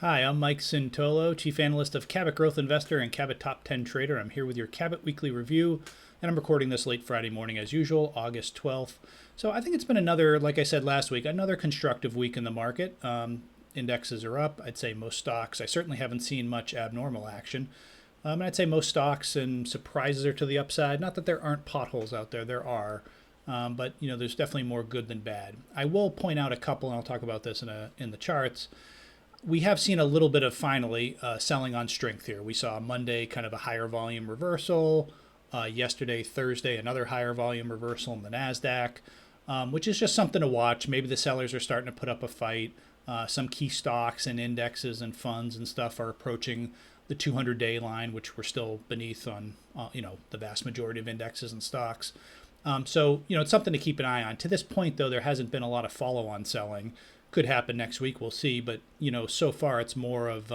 Hi, I'm Mike Cintolo, Chief Analyst of Cabot Growth Investor and Cabot Top 10 Trader. I'm here with your Cabot Weekly Review, and I'm recording this late Friday morning as usual, August 12th. So I think it's been another, like I said last week, another constructive week in the market. Indexes are up. I'd say most stocks. I certainly haven't seen much abnormal action. And I'd say most stocks and surprises are to the upside. Not that there aren't potholes out there. There are. But there's definitely more good than bad. I will point out a couple, and I'll talk about this in the charts. We have seen a little bit of finally selling on strength here. We saw Monday kind of a higher volume reversal. Yesterday, Thursday, another higher volume reversal in the NASDAQ, which is just something to watch. Maybe the sellers are starting to put up a fight. Some key stocks and indexes and funds and stuff are approaching the 200-day line, which we're still beneath on the vast majority of indexes and stocks. So it's something to keep an eye on. To this point, though, there hasn't been a lot of follow-on selling. Could happen next week, we'll see. But so far it's more of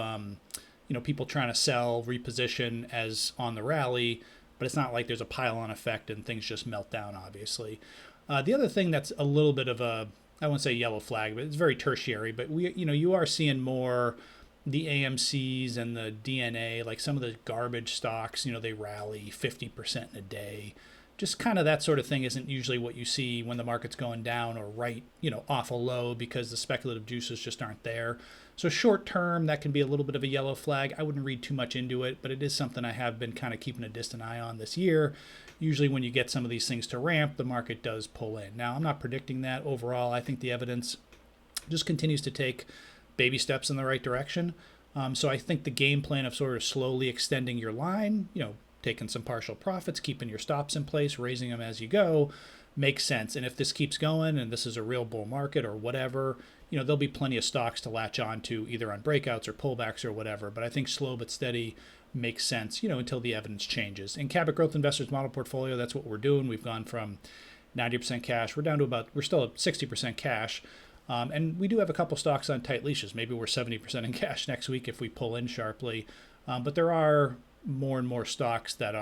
people trying to sell, reposition as on the rally, but it's not like there's a pile-on effect and things just melt down, obviously. The other thing that's a little bit of a, I won't say yellow flag, but it's very tertiary. But you are seeing more the AMCs and the DNA, like some of the garbage stocks. They rally 50% in a day. Just kind of that sort of thing isn't usually what you see when the market's going down or right, off a low, because the speculative juices just aren't there. So short term, that can be a little bit of a yellow flag. I wouldn't read too much into it, but it is something I have been kind of keeping a distant eye on this year. Usually when you get some of these things to ramp, the market does pull in. Now, I'm not predicting that overall. I think the evidence just continues to take baby steps in the right direction. So I think the game plan of sort of slowly extending your line, taking some partial profits, keeping your stops in place, raising them as you go, makes sense. And if this keeps going and this is a real bull market or whatever, there'll be plenty of stocks to latch on to, either on breakouts or pullbacks or whatever. But I think slow but steady makes sense, until the evidence changes. In Cabot Growth Investors Model Portfolio, that's what we're doing. We've gone from 90% cash. We're down to we're still at 60% cash. And we do have a couple stocks on tight leashes. Maybe we're 70% in cash next week if we pull in sharply. But there are more and more stocks that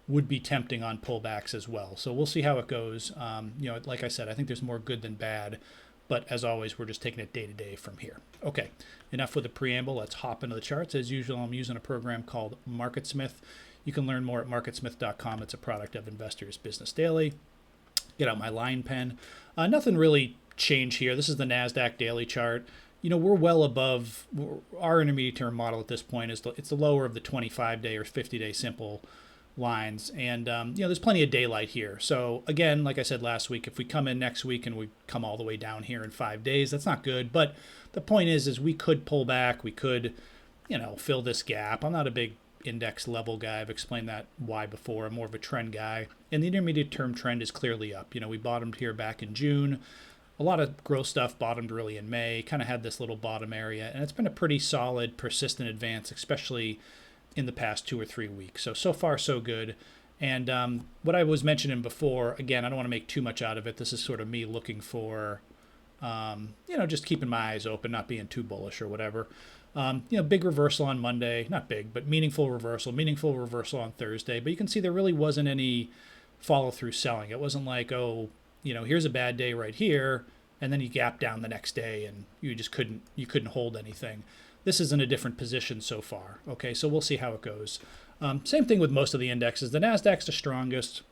would be tempting on pullbacks as well. So we'll see how it goes. Like I said, I think there's more good than bad. But as always, we're just taking it day to day from here. Okay, enough with the preamble. Let's hop into the charts. As usual, I'm using a program called MarketSmith. You can learn more at marketsmith.com. It's a product of Investors Business Daily. Get out my line pen. Nothing really changed here. This is the NASDAQ daily chart. We're well above our intermediate term model at this point. It's the lower of the 25-day or 50-day simple lines. And, there's plenty of daylight here. So, again, like I said last week, if we come in next week and we come all the way down here in 5 days, that's not good. But the point is we could pull back. We could, fill this gap. I'm not a big index level guy. I've explained that why before. I'm more of a trend guy. And the intermediate term trend is clearly up. We bottomed here back in June. A lot of growth stuff bottomed really in May, kind of had this little bottom area, and it's been a pretty solid, persistent advance, especially in the past 2 or 3 weeks. So far, so good. And what I was mentioning before, again, I don't want to make too much out of it. This is sort of me looking for, just keeping my eyes open, not being too bullish or whatever. Big reversal on Monday, not big, but meaningful reversal on Thursday. But you can see there really wasn't any follow-through selling. It wasn't like, here's a bad day right here, and then you gap down the next day and you couldn't hold anything. This is in a different position so far. Okay, so we'll see how it goes. Same thing with most of the indexes. The NASDAQ's the strongest,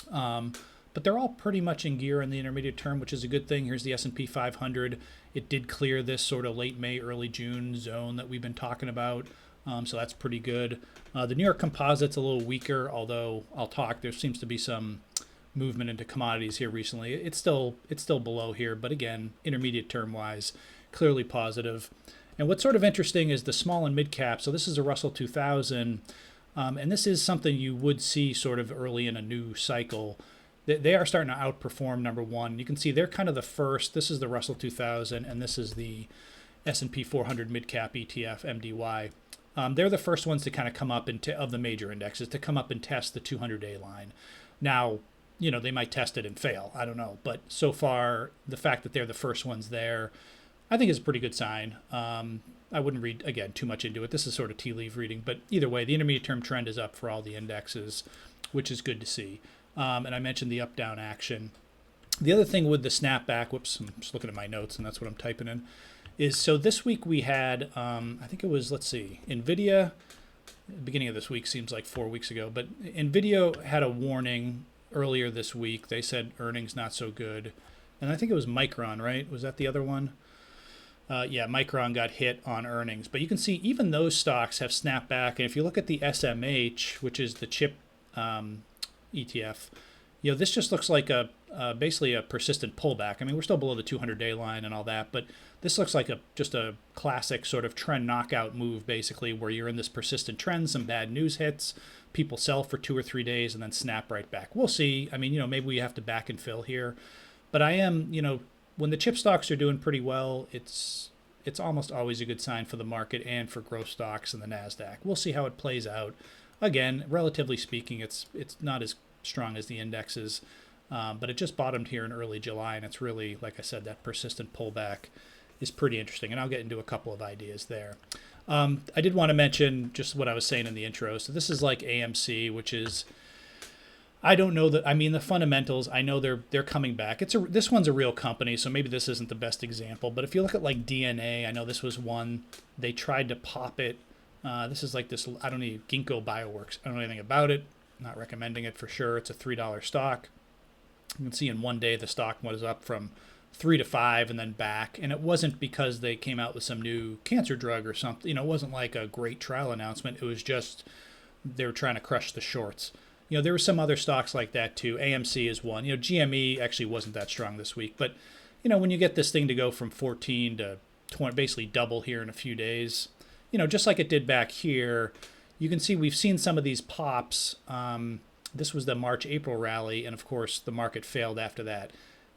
but they're all pretty much in gear in the intermediate term, which is a good thing. Here's the S&P 500. It did clear this sort of late May, early June zone that we've been talking about. So that's pretty good. The New York Composite's a little weaker, although there seems to be some movement into commodities here recently. It's still below here, but again, intermediate term wise, clearly positive. And what's sort of interesting is the small and mid cap. So this is a Russell 2000, and this is something you would see sort of early in a new cycle. They are starting to outperform number one. You can see they're kind of the first. This is the Russell 2000, and this is the S&P 400 mid cap ETF MDY. They're the first ones to kind of come up of the major indexes to come up and test the 200-day line. Now, they might test it and fail. I don't know. But so far, the fact that they're the first ones there, I think is a pretty good sign. I wouldn't read, again, too much into it. This is sort of tea leaf reading. But either way, the intermediate term trend is up for all the indexes, which is good to see. And I mentioned the up-down action. The other thing with the snapback, whoops, I'm just looking at my notes, and that's what I'm typing in, is so this week we had, I think it was, let's see, NVIDIA, beginning of this week seems like 4 weeks ago, but NVIDIA had a warning earlier this week. They said earnings not so good. And I think it was Micron, right? Was that the other one? Yeah, Micron got hit on earnings. But you can see even those stocks have snapped back. And if you look at the SMH, which is the chip ETF, this just looks like basically a persistent pullback. I mean, we're still below the 200-day line and all that, but this looks like just a classic sort of trend knockout move, basically, where you're in this persistent trend, some bad news hits, people sell for 2 or 3 days, and then snap right back. We'll see. I mean, maybe we have to back and fill here. But I am, when the chip stocks are doing pretty well, it's almost always a good sign for the market and for growth stocks and the NASDAQ. We'll see how it plays out. Again, relatively speaking, it's not as strong as the indexes, but it just bottomed here in early July, and it's really, like I said, that persistent pullback is pretty interesting, and I'll get into a couple of ideas there. I did want to mention just what I was saying in the intro. So this is like AMC, which is, I don't know that, I mean, the fundamentals, I know they're coming back. This one's a real company, so maybe this isn't the best example, but if you look at like DNA, I know this was one, they tried to pop it. This is like this, I don't know, Ginkgo Bioworks. I don't know anything about it. Not recommending it for sure. It's a $3 stock. You can see in one day the stock was up from 3 to 5 and then back. And it wasn't because they came out with some new cancer drug or something. It wasn't like a great trial announcement. It was just they were trying to crush the shorts. There were some other stocks like that too. AMC is one. GME actually wasn't that strong this week. But, when you get this thing to go from 14 to 20, basically double here in a few days, just like it did back here, you can see we've seen some of these pops. This was the March-April rally, and of course the market failed after that.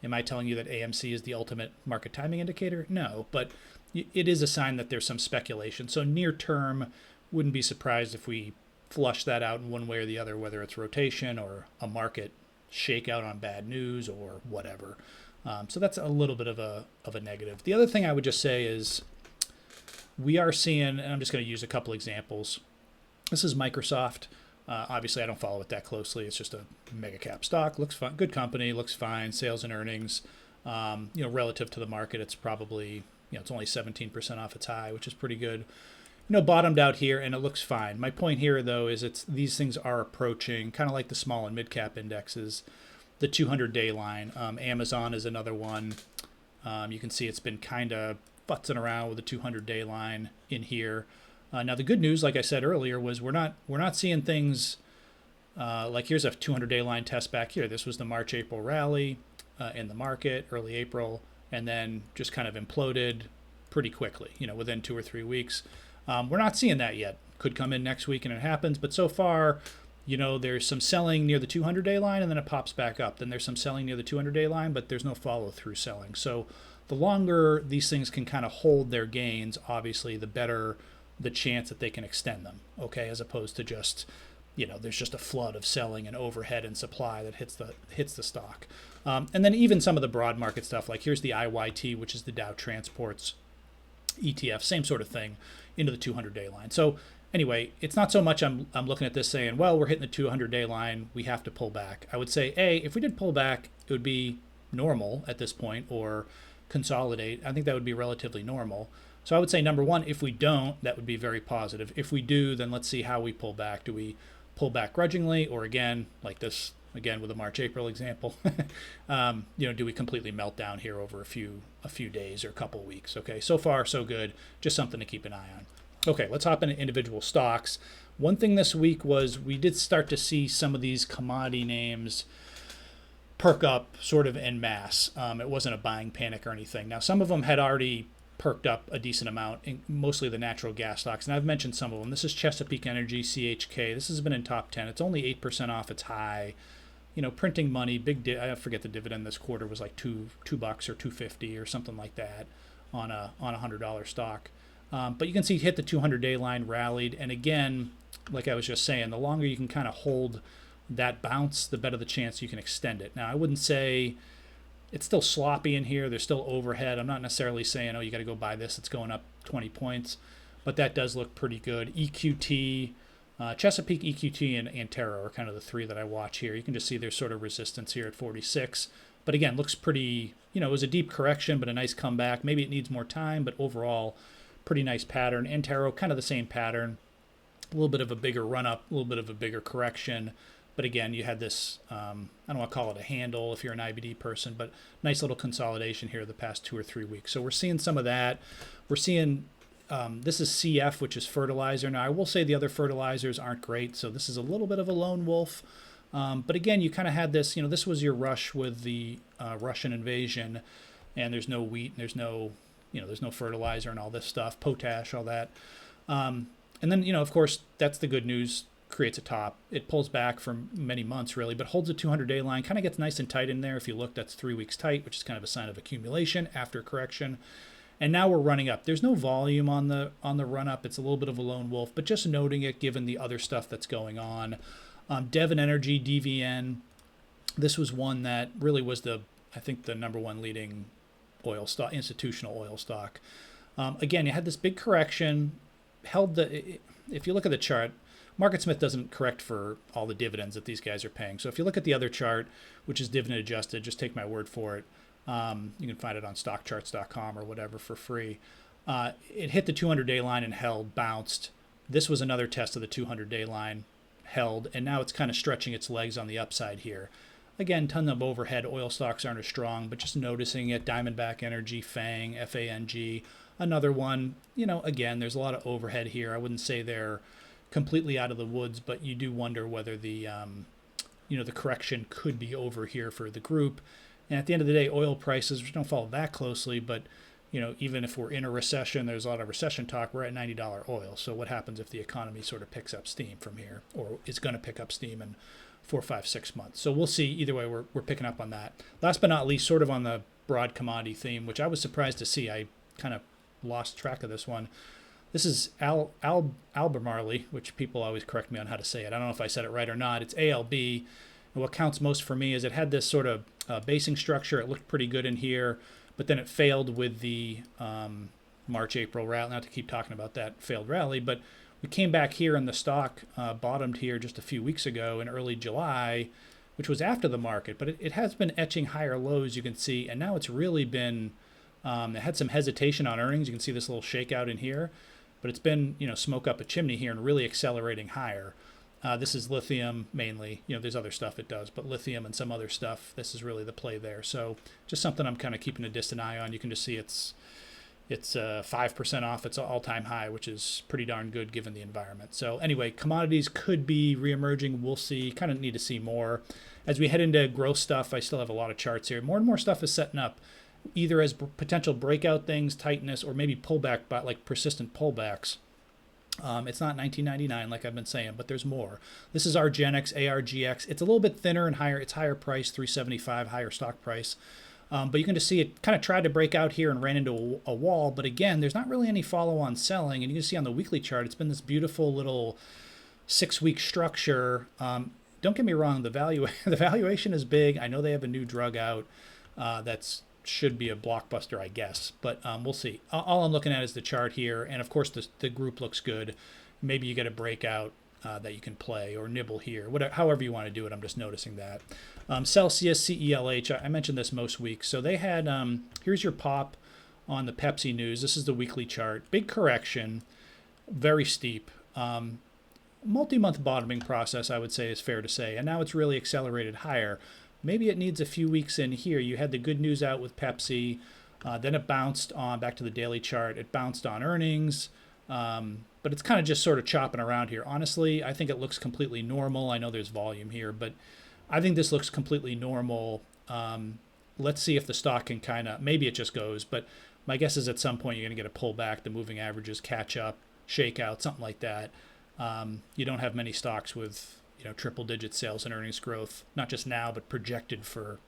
Am I telling you that AMC is the ultimate market timing indicator? No, but it is a sign that there's some speculation. So near term, wouldn't be surprised if we flush that out in one way or the other, whether it's rotation or a market shakeout on bad news or whatever. So that's a little bit of a negative. The other thing I would just say is we are seeing, and I'm just going to use a couple examples. This is Microsoft. Obviously, I don't follow it that closely. It's just a mega cap stock. Looks fine. Good company. Looks fine. Sales and earnings. Relative to the market, it's probably, it's only 17% off its high, which is pretty good. Bottomed out here, and it looks fine. My point here, though, is these things are approaching, kind of like the small and mid cap indexes, the 200-day line. Amazon is another one. You can see it's been kind of futzing around with the 200-day line in here. Now the good news, like I said earlier, was we're not seeing things like here's a 200-day line test back here. This was the March-April rally in the market, early April, and then just kind of imploded pretty quickly, within 2 or 3 weeks. We're not seeing that yet. Could come in next week and it happens, but so far, there's some selling near the 200-day line and then it pops back up. Then there's some selling near the 200-day line, but there's no follow-through selling. So the longer these things can kind of hold their gains, obviously, the better the chance that they can extend them, okay, as opposed to just, there's just a flood of selling and overhead and supply that hits the stock. And then even some of the broad market stuff, like here's the IYT, which is the Dow Transports ETF, same sort of thing, into the 200-day line. So anyway, it's not so much I'm looking at this saying, well, we're hitting the 200-day line, we have to pull back. I would say, if we did pull back, it would be normal at this point, or consolidate. I think that would be relatively normal. So I would say, number one, if we don't, that would be very positive. If we do, then let's see how we pull back. Do we pull back grudgingly, or again, like this, again with the March-April example, do we completely melt down here over a few days or a couple weeks? Okay, so far so good. Just something to keep an eye on. Okay, let's hop into individual stocks. One thing this week was we did start to see some of these commodity names perk up sort of en masse. It wasn't a buying panic or anything. Now, some of them had already perked up a decent amount, mostly the natural gas stocks. And I've mentioned some of them. This is Chesapeake Energy, CHK. This has been in top 10. It's only 8% off its high. Printing money, I forget the dividend this quarter was like $2 or $2.50 or something like that on a $100 stock. But you can see hit the 200-day line, rallied. And again, like I was just saying, the longer you can kind of hold that bounce, the better the chance you can extend it. Now, I wouldn't say it's still sloppy in here. There's still overhead. I'm not necessarily saying, you got to go buy this. It's going up 20 points. But that does look pretty good. EQT, Chesapeake, EQT, and Antero are kind of the three that I watch here. You can just see there's sort of resistance here at 46. But again, looks pretty, it was a deep correction, but a nice comeback. Maybe it needs more time, but overall, pretty nice pattern. Antero, kind of the same pattern. A little bit of a bigger run up, a little bit of a bigger correction. But again, you had this, I don't want to call it a handle if you're an IBD person, but nice little consolidation here the past 2 or 3 weeks. So we're seeing some of that. We're seeing, this is CF, which is fertilizer. Now, I will say the other fertilizers aren't great, so this is a little bit of a lone wolf. But again, you kind of had this, this was your rush with the Russian invasion, and there's no wheat, and there's no fertilizer and all this stuff, potash, all that. And then, of course, that's the good news. Creates a top. It pulls back for many months, really, but holds a 200-day line. Kind of gets nice and tight in there. If you look, that's 3 weeks tight, which is kind of a sign of accumulation after correction. And now we're running up. There's no volume on the run up. It's a little bit of a lone wolf, but just noting it given the other stuff that's going on. Devon Energy, DVN. This was one that really was I think the number one leading oil stock, institutional oil stock. Again, you had this big correction. If you look at the chart, MarketSmith doesn't correct for all the dividends that these guys are paying. So if you look at the other chart, which is dividend adjusted, just take my word for it. You can find it on stockcharts.com or whatever for free. It hit the 200-day line and held, bounced. This was another test of the 200-day line, held, and now it's kind of stretching its legs on the upside here. Again, ton of overhead. Oil stocks aren't as strong, but just noticing it. Diamondback Energy, FANG, FANG, another one. Again, there's a lot of overhead here. I wouldn't say they're completely out of the woods, but you do wonder whether the correction could be over here for the group. And at the end of the day, oil prices, which don't follow that closely, but even if we're in a recession, there's a lot of recession talk. We're at $90 oil. So what happens if the economy sort of picks up steam from here, or is going to pick up steam in 4, 5, 6 months? So we'll see. Either way, we're picking up on that. Last but not least, sort of on the broad commodity theme, which I was surprised to see. I kind of lost track of this one. This is Albemarle, which people always correct me on how to say it. I don't know if I said it right or not. It's ALB. And what counts most for me is it had this sort of basing structure. It looked pretty good in here, but then it failed with the March-April rally. Not to keep talking about that failed rally, but we came back here and the stock bottomed here just a few weeks ago in early July, which was after the market. But it has been etching higher lows, you can see, and now it's really been, it had some hesitation on earnings. You can see this little shakeout in here. But it's been, smoke up a chimney here and really accelerating higher. This is lithium mainly. There's other stuff it does, but lithium and some other stuff, this is really the play there. So just something I'm kind of keeping a distant eye on. You can just see it's 5% off its all-time high, which is pretty darn good given the environment. So anyway, commodities could be reemerging. We'll see. Kind of need to see more. As we head into growth stuff, I still have a lot of charts here. More and more stuff is setting up, either as potential breakout things, tightness, or maybe pullback, but like persistent pullbacks. It's not 1999 like I've been saying, but there's more. This is ARGX, ARGX. It's a little bit thinner and higher. It's higher price, $375, higher stock price. But you can just see it kind of tried to break out here and ran into a wall. But again, there's not really any follow-on selling. And you can see on the weekly chart, it's been this beautiful little 6-week structure. Don't get me wrong, the valuation is big. I know they have a new drug out that's should be a blockbuster, I guess, but we'll see. All I'm looking at is the chart here, and of course the group looks good. Maybe you get a breakout that you can play or nibble here, whatever, however you want to do it. I'm just noticing that. Celsius, CELH, I mentioned this most weeks. So they had, here's your pop on the Pepsi news. This is the weekly chart. Big correction, very steep. Multi-month bottoming process, I would say, is fair to say, and now it's really accelerated higher. Maybe it needs a few weeks in here. You had the good news out with Pepsi. Then it bounced on, back to the daily chart, it bounced on earnings. But it's kind of just sort of chopping around here. Honestly, I think it looks completely normal. I know there's volume here, but I think this looks completely normal. Let's see if the stock can kind of, maybe it just goes, but my guess is at some point you're going to get a pullback. The moving averages catch up, shake out, something like that. You don't have many stocks with triple-digit sales and earnings growth, not just now, but projected for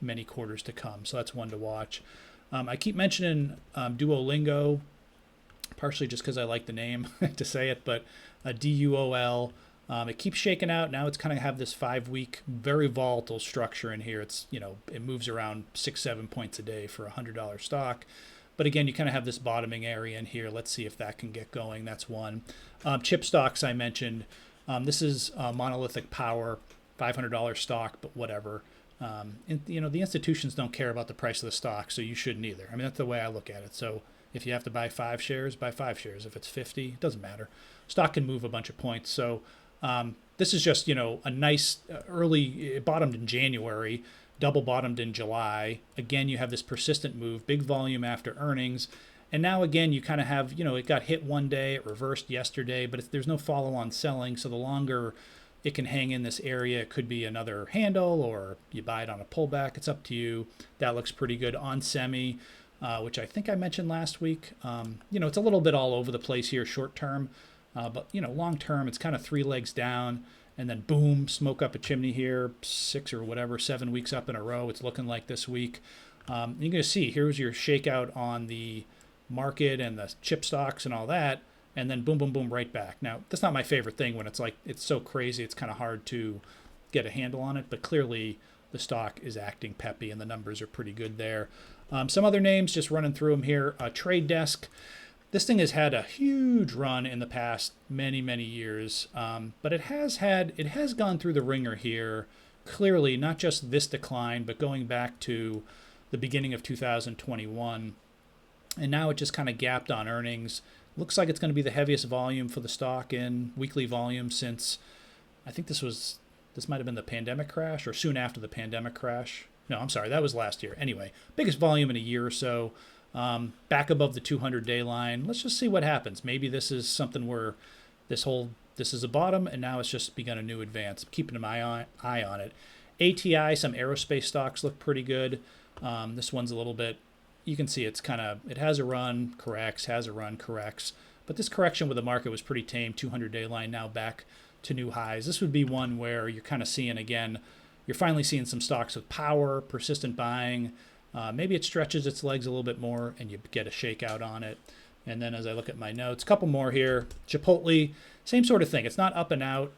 many quarters to come. So that's one to watch. I keep mentioning Duolingo, partially just because I like the name to say it, but DUOL. It keeps shaking out. Now it's kind of have this 5-week, very volatile structure in here. It's, it moves around 6-7 points a day for a $100 stock. But again, you kind of have this bottoming area in here. Let's see if that can get going. That's one. Chip stocks I mentioned. This is Monolithic Power, $500 stock, but whatever. The institutions don't care about the price of the stock, so you shouldn't either. I mean, that's the way I look at it. So if you have to buy 5 shares, buy 5 shares. If it's 50, it doesn't matter. Stock can move a bunch of points. So this is just, a nice early, it bottomed in January, double bottomed in July. Again, you have this persistent move, big volume after earnings. And now again, you kind of have, it got hit one day, it reversed yesterday, but there's no follow-on selling. So the longer it can hang in this area, it could be another handle, or you buy it on a pullback. It's up to you. That looks pretty good on semi, which I think I mentioned last week. It's a little bit all over the place here short term, but long term, it's kind of 3 legs down, and then boom, smoke up a chimney here, 6 or whatever, 7 weeks up in a row. It's looking like this week. You're going to see here's your shakeout on the market and the chip stocks and all that, and then boom, boom, boom, right back. Now, that's not my favorite thing when it's so crazy, it's kind of hard to get a handle on it, but clearly the stock is acting peppy and the numbers are pretty good there. Some other names, just running through them here. Trade Desk. This thing has had a huge run in the past many, many years, but it has gone through the ringer here. Clearly, not just this decline, but going back to the beginning of 2021. And now it just kind of gapped on earnings. Looks like it's going to be the heaviest volume for the stock in weekly volume since, I think this might have been the pandemic crash or soon after the pandemic crash. No, I'm sorry, that was last year. Anyway, biggest volume in a year or so. Back above the 200-day line. Let's just see what happens. Maybe this is something where this is a bottom and now it's just begun a new advance. I'm keeping my eye on it. ATI, some aerospace stocks look pretty good. This one's a little bit, you can see it has a run, corrects, has a run, corrects. But this correction with the market was pretty tame. 200-day line now back to new highs. This would be one where you're kind of seeing, again, you're finally seeing some stocks with power, persistent buying. Maybe it stretches its legs a little bit more and you get a shakeout on it. And then as I look at my notes, a couple more here. Chipotle, same sort of thing. It's not up and out,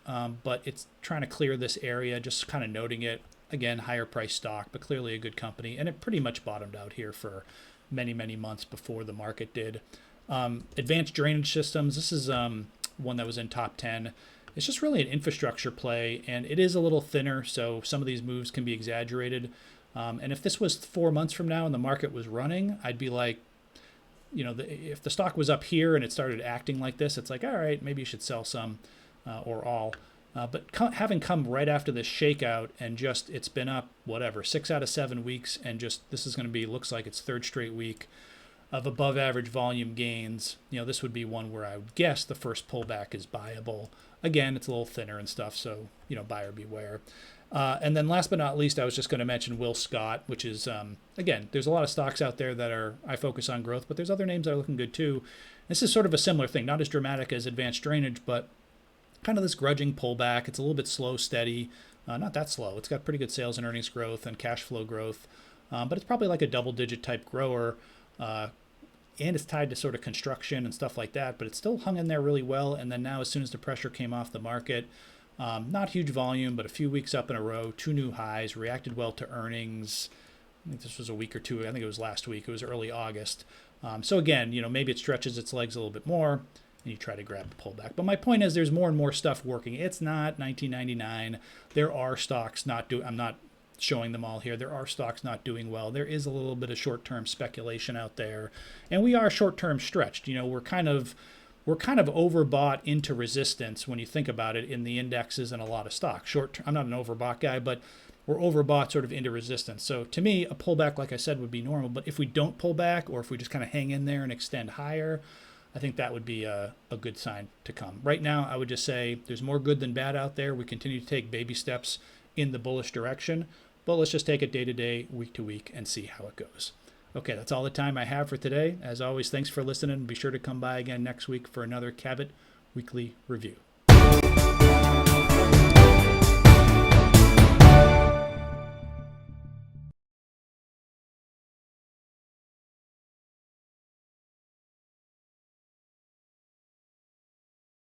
but it's trying to clear this area, just kind of noting it. Again, higher price stock, but clearly a good company. And it pretty much bottomed out here for many, many months before the market did. Advanced Drainage Systems, this is one that was in top 10. It's just really an infrastructure play, and it is a little thinner, so some of these moves can be exaggerated. And if this was 4 months from now and the market was running, I'd be like, if the stock was up here and it started acting like this, it's like, all right, maybe you should sell some or all. But having come right after this shakeout and just it's been up, 6 out of 7 weeks, and just this is going to be, looks like it's third straight week of above average volume gains. This would be one where I would guess the first pullback is buyable. Again, it's a little thinner and stuff, so, buyer beware. And then last but not least, I was just going to mention Will Scott, which is, again, there's a lot of stocks out there that I focus on growth, but there's other names that are looking good too. This is sort of a similar thing, not as dramatic as Advanced Drainage, but kind of this grudging pullback. It's a little bit slow, steady, not that slow. It's got pretty good sales and earnings growth and cash flow growth, but it's probably like a double-digit type grower, and it's tied to sort of construction and stuff like that, but it's still hung in there really well. And then now, as soon as the pressure came off the market, not huge volume, but a few weeks up in a row, 2 new highs, reacted well to earnings. I think this was a week or two. I think it was last week. It was early August. So again, maybe it stretches its legs a little bit more, and you try to grab a pullback. But my point is there's more and more stuff working. It's not 1999. There are stocks I'm not showing them all here. There are stocks not doing well. There is a little bit of short-term speculation out there. And we are short-term stretched. We're kind of overbought into resistance when you think about it in the indexes and a lot of stocks. I'm not an overbought guy, but we're overbought sort of into resistance. So to me, a pullback, like I said, would be normal. But if we don't pull back, or if we just kind of hang in there and extend higher, I think that would be a good sign to come. Right now, I would just say there's more good than bad out there. We continue to take baby steps in the bullish direction, but let's just take it day to day, week to week, and see how it goes. Okay, that's all the time I have for today. As always, thanks for listening. Be sure to come by again next week for another Cabot Weekly Review.